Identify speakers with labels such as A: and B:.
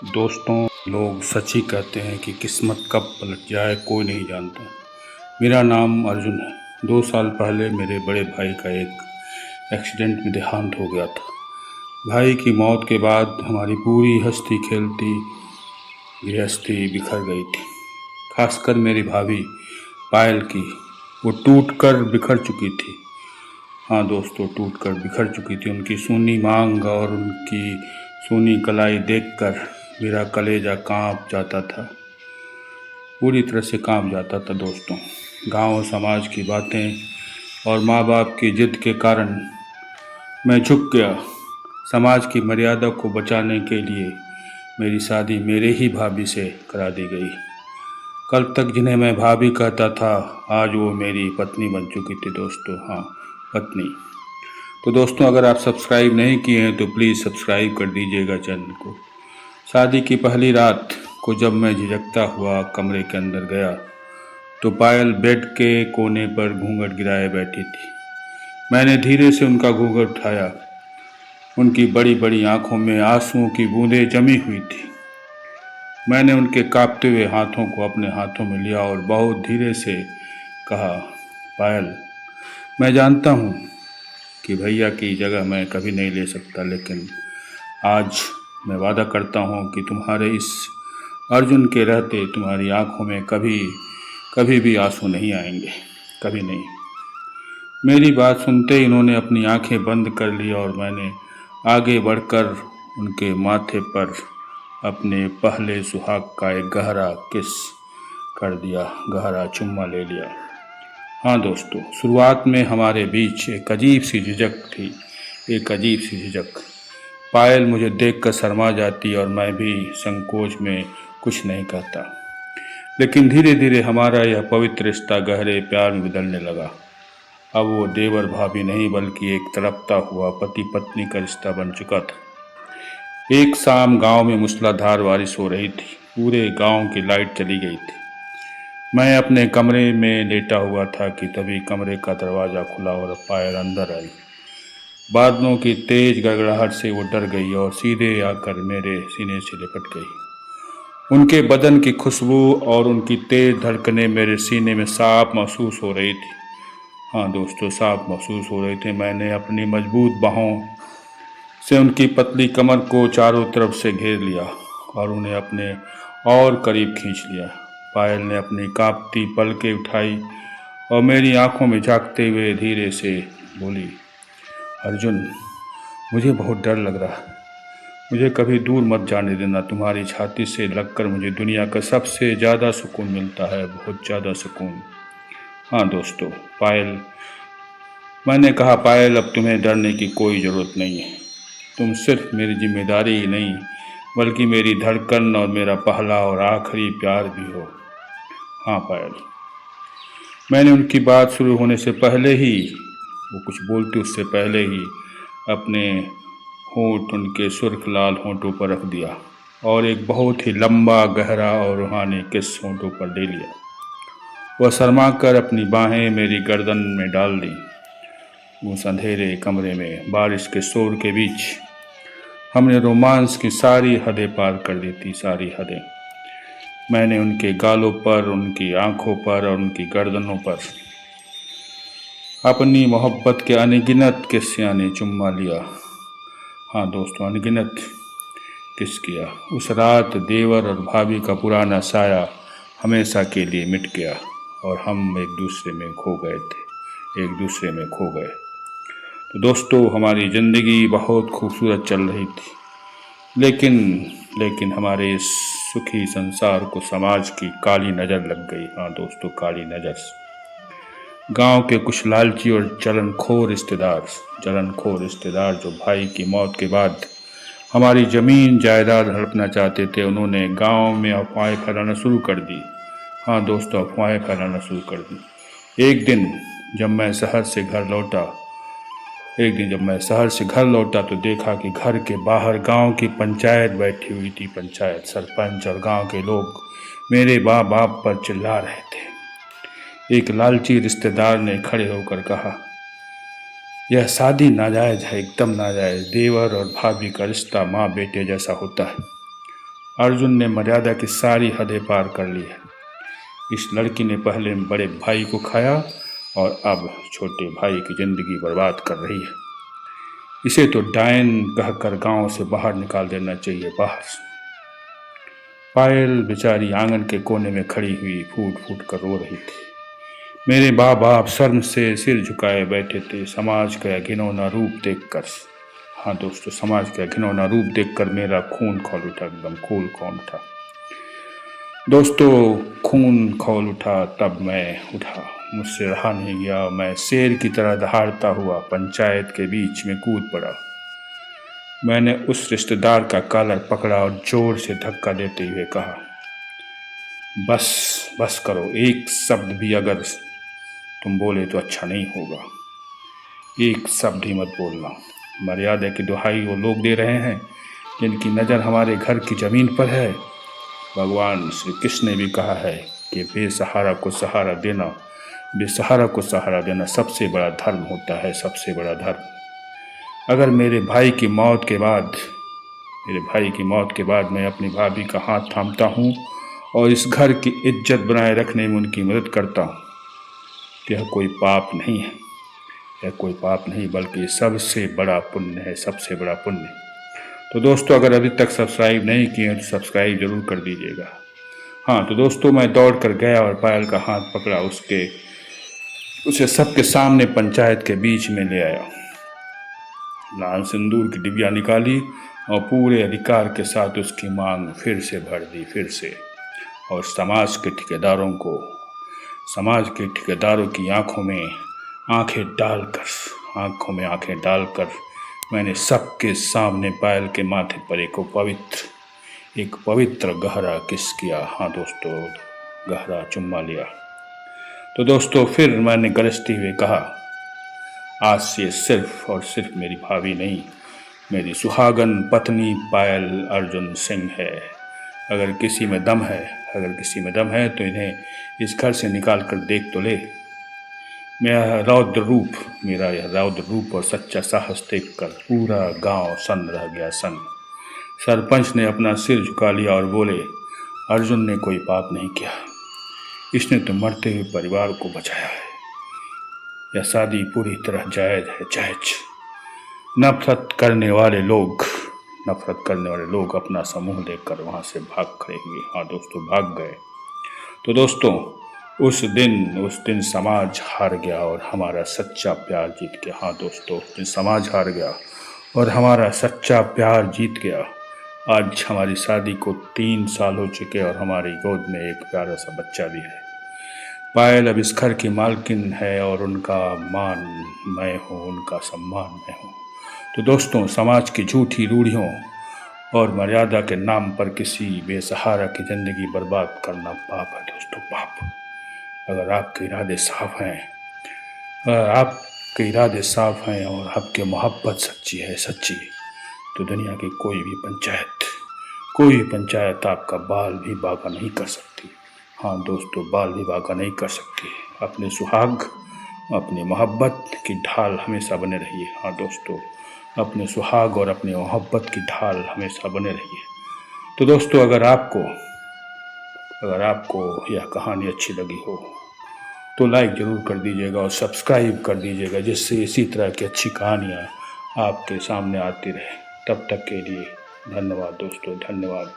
A: दोस्तों, लोग सच ही कहते हैं कि किस्मत कब पलट जाए कोई नहीं जानता। मेरा नाम अर्जुन है। 2 साल पहले मेरे बड़े भाई का एक एक्सीडेंट में देहांत हो गया था। भाई की मौत के बाद हमारी पूरी हंसती खेलती गृहस्थी बिखर गई थी। खासकर मेरी भाभी पायल की, वो टूट कर बिखर चुकी थी। हाँ दोस्तों, टूट कर बिखर चुकी थी। उनकी सूनी मांग और उनकी सूनी कलाई देखकर मेरा कलेजा कांप जाता था, पूरी तरह से कांप जाता था दोस्तों। गांव समाज की बातें और माँ बाप की जिद के कारण मैं झुक गया। समाज की मर्यादा को बचाने के लिए मेरी शादी मेरे ही भाभी से करा दी गई। कल तक जिन्हें मैं भाभी कहता था, आज वो मेरी पत्नी बन चुकी थी दोस्तों। हाँ, पत्नी। तो दोस्तों, अगर आप सब्सक्राइब नहीं किए हैं तो प्लीज़ सब्सक्राइब कर दीजिएगा चैनल को। शादी की पहली रात को जब मैं झिझकता हुआ कमरे के अंदर गया तो पायल बेड के कोने पर घूंघट गिराए बैठी थी। मैंने धीरे से उनका घूंघट उठाया। उनकी बड़ी बड़ी आंखों में आंसुओं की बूंदें जमी हुई थी। मैंने उनके कांपते हुए हाथों को अपने हाथों में लिया और बहुत धीरे से कहा, पायल, मैं जानता हूँ कि भैया की जगह मैं कभी नहीं ले सकता, लेकिन आज मैं वादा करता हूँ कि तुम्हारे इस अर्जुन के रहते तुम्हारी आंखों में कभी भी आंसू नहीं आएंगे, कभी नहीं। मेरी बात सुनते ही इन्होंने अपनी आंखें बंद कर ली और मैंने आगे बढ़कर उनके माथे पर अपने पहले सुहाग का एक गहरा किस कर दिया, गहरा चुम्मा ले लिया। हाँ दोस्तों, शुरुआत में हमारे बीच एक अजीब सी झिझक थी, एक अजीब सी झिझक। पायल मुझे देखकर शर्मा जाती और मैं भी संकोच में कुछ नहीं कहता। लेकिन धीरे धीरे हमारा यह पवित्र रिश्ता गहरे प्यार में बदलने लगा। अब वो देवर भाभी नहीं बल्कि एक तड़पता हुआ पति पत्नी का रिश्ता बन चुका था। एक शाम गांव में मूसलाधार बारिश हो रही थी। पूरे गांव की लाइट चली गई थी। मैं अपने कमरे में लेटा हुआ था कि तभी कमरे का दरवाज़ा खुला और पायल अंदर आई। बादलों की तेज गड़गड़ाहट से वो डर गई और सीधे आकर मेरे सीने से लिपट गई। उनके बदन की खुशबू और उनकी तेज धड़कनें मेरे सीने में साफ महसूस हो रही थी। हाँ दोस्तों, साफ महसूस हो रही थी। मैंने अपनी मजबूत बाहों से उनकी पतली कमर को चारों तरफ से घेर लिया और उन्हें अपने और करीब खींच लिया। पायल ने अपनी कांपती पलकें उठाई और मेरी आंखों में झांकते हुए धीरे से बोली, अर्जुन, मुझे बहुत डर लग रहा है। मुझे कभी दूर मत जाने देना। तुम्हारी छाती से लगकर मुझे दुनिया का सबसे ज़्यादा सुकून मिलता है, बहुत ज़्यादा सुकून। हाँ दोस्तों, मैंने कहा, पायल, अब तुम्हें डरने की कोई ज़रूरत नहीं है। तुम सिर्फ मेरी जिम्मेदारी ही नहीं बल्कि मेरी धड़कन और मेरा पहला और आखिरी प्यार भी हो। हाँ पायल। मैंने उनकी बात शुरू होने से पहले ही, वो कुछ बोलती उससे पहले ही, अपने होंठ उनके सुर्ख लाल होंठों पर रख दिया और एक बहुत ही लंबा, गहरा और रूहानी किस होंठों पर ले लिया। वह शर्मा कर अपनी बाहें मेरी गर्दन में डाल दी। उस अंधेरे कमरे में बारिश के शोर के बीच हमने रोमांस की सारी हदें पार कर दी थी, सारी हदें। मैंने उनके गालों पर, उनकी आंखों पर और उनकी गर्दनों पर अपनी मोहब्बत के अनगिनत किस्सें ने चुम्मा लिया। हाँ दोस्तों, अनगिनत किस किया। उस रात देवर और भाभी का पुराना साया हमेशा के लिए मिट गया और हम एक दूसरे में खो गए थे, एक दूसरे में खो गए। तो दोस्तों, हमारी ज़िंदगी बहुत खूबसूरत चल रही थी, लेकिन हमारे इस सुखी संसार को समाज की काली नज़र लग गई। हाँ दोस्तों, काली नज़र। गांव के कुछ लालची और जलनखोर रिश्तेदार जो भाई की मौत के बाद हमारी ज़मीन जायदाद हड़पना चाहते थे, उन्होंने गांव में अफवाहें फैलाना शुरू कर दी। हाँ दोस्तों, अफवाहें फैलाना शुरू कर दी। एक दिन जब मैं शहर से घर लौटा तो देखा कि घर के बाहर गांव की पंचायत बैठी हुई थी। पंचायत, सरपंच और गांव के लोग मेरे बाप पर चिल्ला रहे थे। एक लालची रिश्तेदार ने खड़े होकर कहा, यह शादी नाजायज़ है, एकदम नाजायज़। देवर और भाभी का रिश्ता माँ बेटे जैसा होता है। अर्जुन ने मर्यादा की सारी हदें पार कर ली है। इस लड़की ने पहले बड़े भाई को खाया और अब छोटे भाई की जिंदगी बर्बाद कर रही है। इसे तो डायन कहकर गांव से बाहर निकाल देना चाहिए, बाहर। पायल बेचारी आंगन के कोने में खड़ी हुई फूट फूट कर रो रही थी। मेरे माँ बाप शर्म से सिर झुकाए बैठे थे, समाज का घिनौना रूप देखकर। हाँ दोस्तों, समाज का घिनौना रूप देखकर मेरा खून खौल उठा, एकदम खून खौल उठा दोस्तों, खून खौल उठा। तब मैं उठा, मुझसे रहा नहीं गया। मैं शेर की तरह दहाड़ता हुआ पंचायत के बीच में कूद पड़ा। मैंने उस रिश्तेदार का कॉलर पकड़ा और जोर से धक्का देते हुए कहा, बस बस करो, एक शब्द भी अगर तुम बोले तो अच्छा नहीं होगा। एक शब्द ही मत बोलना। मर्यादा की दुहाई वो लोग दे रहे हैं जिनकी नज़र हमारे घर की ज़मीन पर है। भगवान श्री कृष्ण ने भी कहा है कि बेसहारा को सहारा देना, बेसहारा को सहारा देना सबसे बड़ा धर्म होता है, सबसे बड़ा धर्म। अगर मेरे भाई की मौत के बाद मैं अपनी भाभी का हाथ थामता हूँ और इस घर की इज्जत बनाए रखने में उनकी मदद करता हूँ, यह कोई पाप नहीं है, यह कोई पाप नहीं बल्कि सबसे बड़ा पुण्य है, सबसे बड़ा पुण्य। तो दोस्तों, अगर अभी तक सब्सक्राइब नहीं किए हैं तो सब्सक्राइब जरूर कर दीजिएगा। हाँ तो दोस्तों, मैं दौड़ कर गया और पायल का हाथ पकड़ा, उसे सबके सामने पंचायत के बीच में ले आया। लाल सिंदूर की डिबिया निकाली और पूरे अधिकार के साथ उसकी मांग फिर से भर दी, फिर से। और समाज के ठेकेदारों की आंखों में आंखें डालकर मैंने सबके सामने पायल के माथे पर एक पवित्र गहरा किस किया। हाँ दोस्तों, गहरा चुम्मा लिया। तो दोस्तों, फिर मैंने गरजते हुए कहा, आज से सिर्फ और सिर्फ मेरी भाभी नहीं, मेरी सुहागन पत्नी पायल अर्जुन सिंह है। अगर किसी में दम है तो इन्हें इस घर से निकाल कर देख तो ले। मेरा यह रौद्र रूप और सच्चा साहस देखकर पूरा गांव सन्न रह गया, सन्न। सरपंच ने अपना सिर झुका लिया और बोले, अर्जुन ने कोई पाप नहीं किया, इसने तो मरते हुए परिवार को बचाया है। यह शादी पूरी तरह जायज है, जायज। नफरत करने वाले लोग अपना समूह देखकर वहां से भाग खड़े हुए। हाँ दोस्तों, भाग गए। तो दोस्तों, उस दिन समाज हार गया और हमारा सच्चा प्यार जीत गया। हाँ दोस्तों, उस दिन समाज हार गया और हमारा सच्चा प्यार जीत गया। आज हमारी शादी को 3 साल हो चुके और हमारी गोद में एक प्यारा सा बच्चा भी है। पायल अब इस घर की मालकिन है और उनका मान मैं हूँ, उनका सम्मान मैं हूँ। तो दोस्तों, समाज की झूठी रूढ़ियों और मर्यादा के नाम पर किसी बेसहारा की ज़िंदगी बर्बाद करना पाप है दोस्तों, पाप। अगर आपके इरादे साफ हैं और आपकी मोहब्बत सच्ची, तो दुनिया की कोई भी पंचायत आपका बाल भी बांका नहीं कर सकती। हाँ दोस्तों, बाल भी बांका नहीं कर सकती। अपने सुहाग, अपनी मोहब्बत की ढाल हमेशा बने रहिए। हाँ दोस्तों, अपने सुहाग और अपने मोहब्बत की ढाल हमेशा बने रहिए। तो दोस्तों, अगर आपको यह कहानी अच्छी लगी हो तो लाइक ज़रूर कर दीजिएगा और सब्सक्राइब कर दीजिएगा, जिससे इसी तरह की अच्छी कहानियाँ आपके सामने आती रहे। तब तक के लिए धन्यवाद दोस्तों, धन्यवाद।